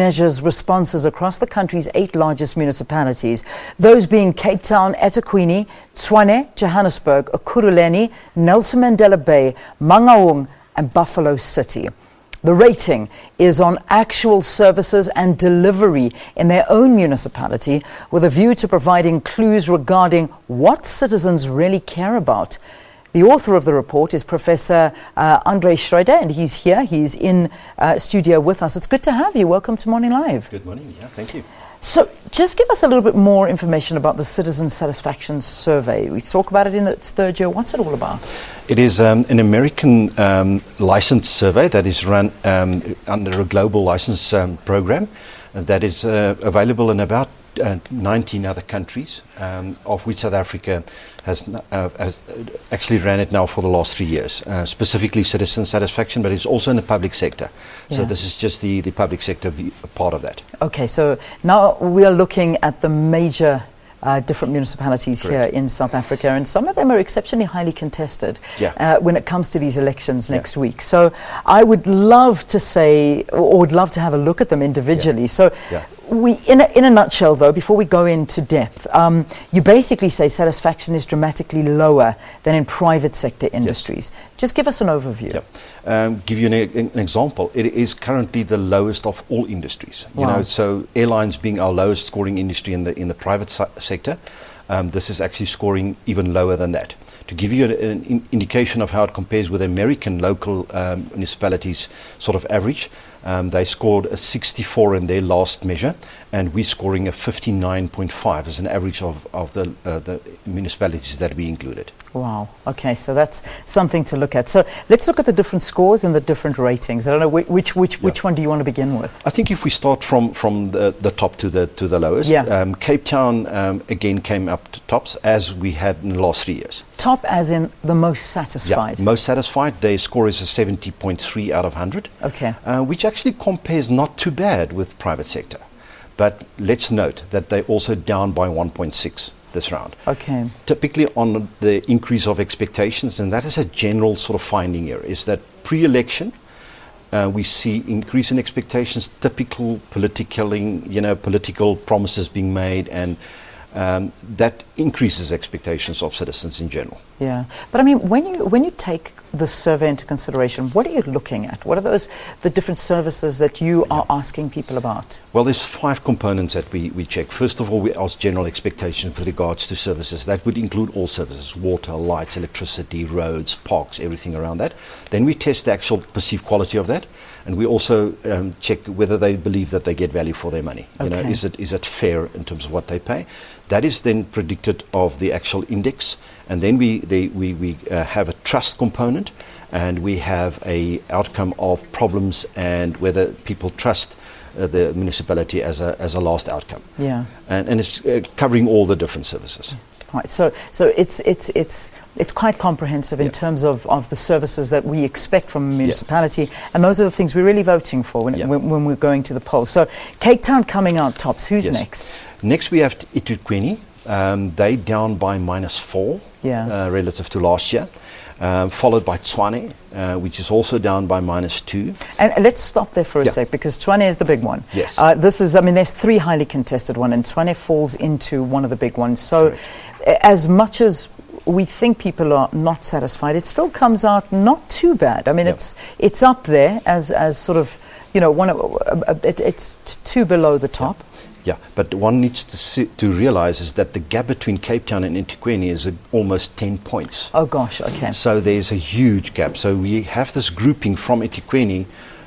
Measures responses across the country's 8 largest municipalities, those being Cape Town, eThekwini, Tshwane, Johannesburg, Ekurhuleni, Nelson Mandela Bay, Mangaung and Buffalo City. The rating is on actual services and delivery in their own municipality, with a view to providing clues regarding what citizens really care about. The author of the report is Professor Adre Schreuder, and he's here. He's in studio with us. It's good to have you. Welcome to Morning Live. Good morning. Yeah, thank you. So just give us a little bit more information about the Citizen Satisfaction Survey. We talk about it in its 3rd year. What's it all about? It is an American license survey that is run under a global license program that is available in about 19 other countries, of which South Africa has actually ran it now for the last 3 years, specifically citizen satisfaction, but it's also in the public sector. Yeah. So this is just the public sector part of that. Okay, so now we are looking at the major different municipalities Correct. Here in South Africa, and some of them are exceptionally highly contested when it comes to these elections next week. So I would love to say, or would love to have a look at them individually. So we, in a nutshell though, before we go into depth, you basically say satisfaction is dramatically lower than in private sector industries. Just give us an overview. Give you an example. It is currently the lowest of all industries. You know, so airlines being our lowest scoring industry in the private sector, this is actually scoring even lower than that. To give you an indication of how it compares with American local municipalities sort of average, they scored a 64 in their last measure, and we're scoring a 59.5 as an average of the municipalities that we included. Wow. Okay, so that's something to look at. So let's look at the different scores and the different ratings. I don't know which one do you want to begin with? I think if we start from the top to the lowest, Cape Town again came up to tops as we had in the last 3 years. Top as in the most satisfied? Yeah, most satisfied. Their score is a 70.3 out of 100. Okay. Which actually compares not too bad with private sector. But let's note that they're also down by 1.6 this round. Okay. Typically on the increase of expectations, and that is a general sort of finding here, is that pre-election we see increase in expectations, typical political promises being made, and that increases expectations of citizens in general. Yeah, but I mean, when you take the survey into consideration, what are you looking at? What are the different services that you are asking people about? Well, there's 5 components that we check. First of all, we ask general expectations with regards to services. That would include all services: water, lights, electricity, roads, parks, everything around that. Then we test the actual perceived quality of that, and we also check whether they believe that they get value for their money. Okay. You know, is it fair in terms of what they pay? That is then predicted of the actual index, and then we have a trust component, and we have a outcome of problems and whether people trust the municipality as a last outcome. Yeah, and it's covering all the different services. Right. So it's quite comprehensive in terms of the services that we expect from a municipality, and those are the things we're really voting for when we're going to the polls. So Cape Town coming out tops. Who's next? Next we have eThekwini. They down by -4 relative to last year. Followed by Tshwane, which is also down by -2. And let's stop there for a sec, because Tshwane is the big one. Yes. There's 3 highly contested ones, and Tshwane falls into one of the big ones. So as much as we think people are not satisfied, it still comes out not too bad. I mean, it's up there as sort of, you know, it's 2 below the top. Yeah, but one needs to realize is that the gap between Cape Town and eThekwini is almost 10 points. Oh gosh, okay. So there's a huge gap. So we have this grouping from eThekwini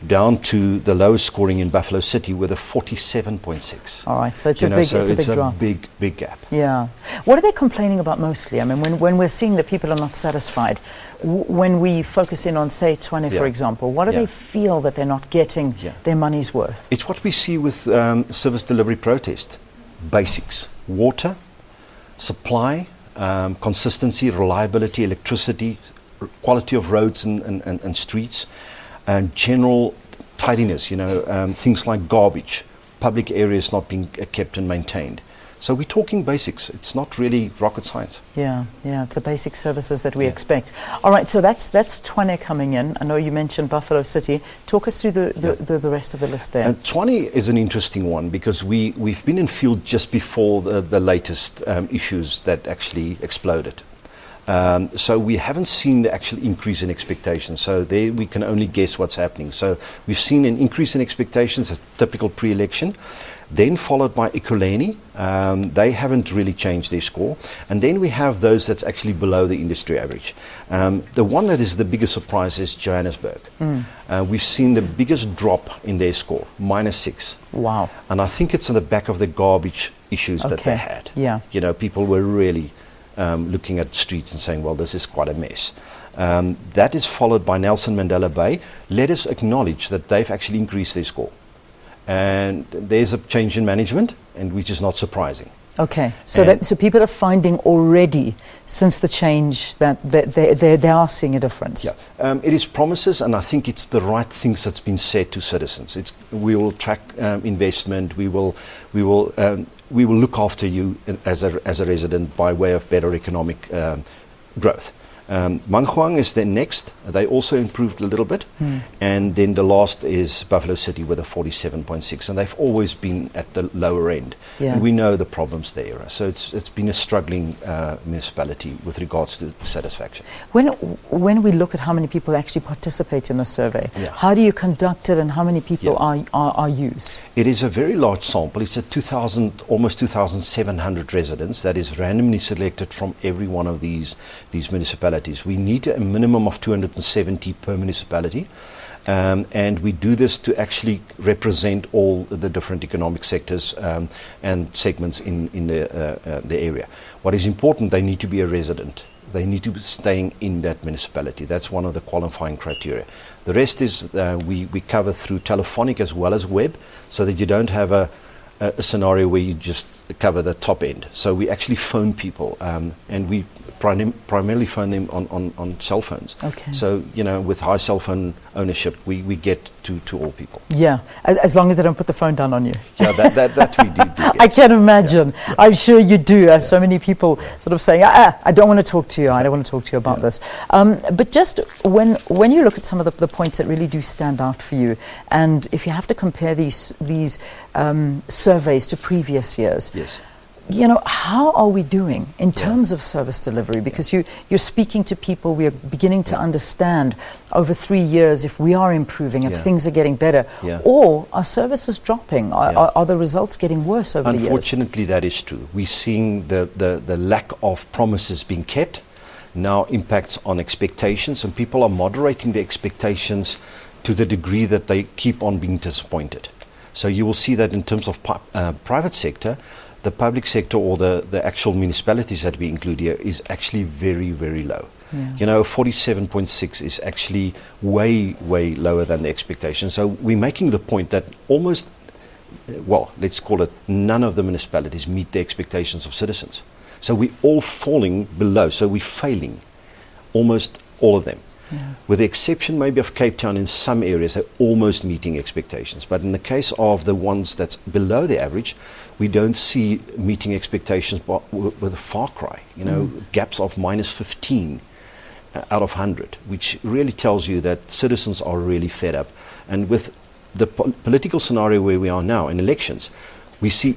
down to the lowest scoring in Buffalo City with a 47.6. All right, so it's a big gap. Yeah. What are they complaining about mostly? I mean, when we're seeing that people are not satisfied, when we focus in on, say, Tshwane, for example, what do they feel that they're not getting their money's worth? It's what we see with service delivery protest. Basics: water, supply, consistency, reliability, electricity, quality of roads and streets, and general tidiness, things like garbage, public areas not being kept and maintained. So we're talking basics. It's not really rocket science. Yeah, it's the basic services that we expect. All right, so that's Tshwane coming in. I know you mentioned Buffalo City. Talk us through the rest of the list there. And Tshwane is an interesting one because we've been in field just before the latest issues that actually exploded. So we haven't seen the actual increase in expectations. So there we can only guess what's happening. So we've seen an increase in expectations, a typical pre-election, then followed by Ekurhuleni. They haven't really changed their score. And then we have those that's actually below the industry average. The one that is the biggest surprise is Johannesburg. We've seen the biggest drop in their score, -6. Wow. And I think it's on the back of the garbage issues that they had. Yeah. You know, people were really looking at streets and saying, well, this is quite a mess. That is followed by Nelson Mandela Bay. Let us acknowledge that they've actually increased their score. And there's a change in management, and which is not surprising. Okay, so people are finding already, since the change, that they are seeing a difference. Yeah, it is promises, and I think it's the right things that's been said to citizens. We will track investment. We will look after you as a resident by way of better economic growth. Mangaung is then next. They also improved a little bit. And then the last is Buffalo City with a 47.6. And they've always been at the lower end. Yeah. And we know the problems there. So it's been a struggling municipality with regards to satisfaction. When we look at how many people actually participate in the survey, how do you conduct it and how many people are used? It is a very large sample. It's almost 2,700 residents that is randomly selected from every one of these municipalities. We need a minimum of 270 per municipality, and we do this to actually represent all the different economic sectors and segments in the area. What is important, they need to be a resident. They need to be staying in that municipality. That's one of the qualifying criteria. The rest is we cover through telephonic as well as web, so that you don't have a scenario where you just cover the top end. So we actually phone people, and we primarily phone them on cell phones. Okay. So, you know, with high cell phone ownership, we get to all people. Yeah, as long as they don't put the phone down on you. Yeah, that we do get. I can imagine. Yeah. I'm sure you do. So many people sort of saying, I don't want to talk to you. I don't want to talk to you about this. But just when you look at some of the points that really do stand out for you, and if you have to compare these surveys to previous years, you know, how are we doing in terms of service delivery? Because you're speaking to people, we are beginning to understand over 3 years if we are improving, if things are getting better, or are services dropping? Are the results getting worse over the years? Unfortunately, that is true. We're seeing the lack of promises being kept now impacts on expectations, and people are moderating their expectations to the degree that they keep on being disappointed. So you will see that in terms of private sector, the public sector or the actual municipalities that we include here is actually very, very low. You know, 47.6 is actually way, way lower than the expectation. So we're making the point that almost, well, let's call it none of the municipalities meet the expectations of citizens. So we're all falling below. So we're failing, almost all of them. With the exception maybe of Cape Town in some areas, they're almost meeting expectations. But in the case of the ones that's below the average, we don't see meeting expectations with a far cry. You know, gaps of -15 out of 100, which really tells you that citizens are really fed up. And with the political scenario where we are now in elections, we see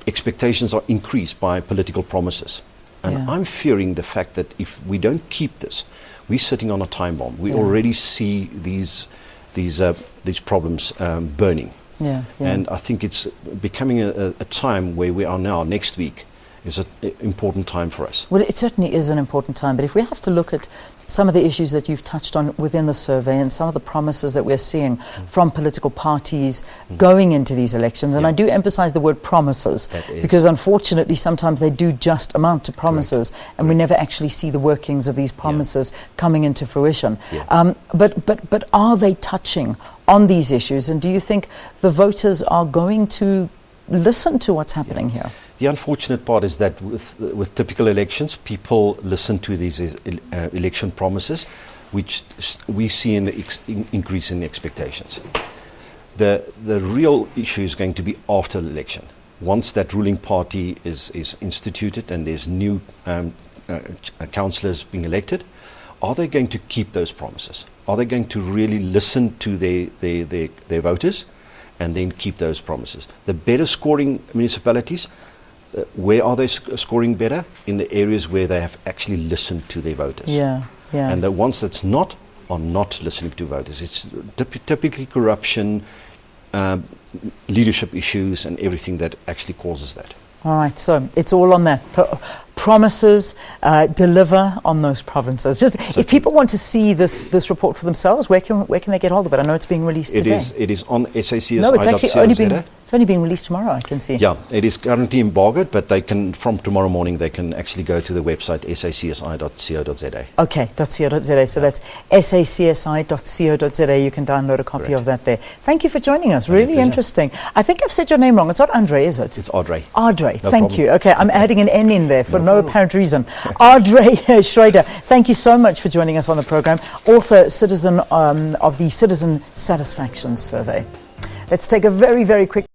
expectations are increased by political promises. And I'm fearing the fact that if we don't keep this, we're sitting on a time bomb. We already see these problems burning. And I think it's becoming a time where we are now, next week, is an important time for us. Well, it certainly is an important time, but if we have to look at some of the issues that you've touched on within the survey and some of the promises that we're seeing from political parties going into these elections, and I do emphasize the word promises, because unfortunately sometimes they do just amount to promises, and we never actually see the workings of these promises coming into fruition. But are they touching on these issues, and do you think the voters are going to listen to what's happening here? The unfortunate part is that with typical elections, people listen to these election promises, which we see in the increase in expectations. The real issue is going to be after the election. once that ruling party is instituted and there's new councillors being elected, are they going to keep those promises? Are they going to really listen to their voters and then keep those promises? The better scoring municipalities, where are they scoring better? In the areas where they have actually listened to their voters. Yeah. And the ones that's not are not listening to voters. It's typically corruption, leadership issues, and everything that actually causes that. All right, so it's all on there. Promises, deliver on those provinces. Just if people want to see this report for themselves, where can they get hold of it? I know it's being released today. It is on SACSI.co.za. No, it's actually only being released tomorrow, I can see. Yeah, it is currently embargoed, but they can, from tomorrow morning, they can actually go to the website sacsi.co.za. Okay, .co.za. So that's sacsi.co.za. You can download a copy of that there. Thank you for joining us. Really interesting. I think I've said your name wrong. It's not Adre, is it? It's Adre. Adre, No thank problem. you. Okay, I'm adding an N in there for no apparent reason. Adre Schreuder, thank you so much for joining us on the program. Author, citizen of the Citizen Satisfaction Survey. Let's take a very, very quick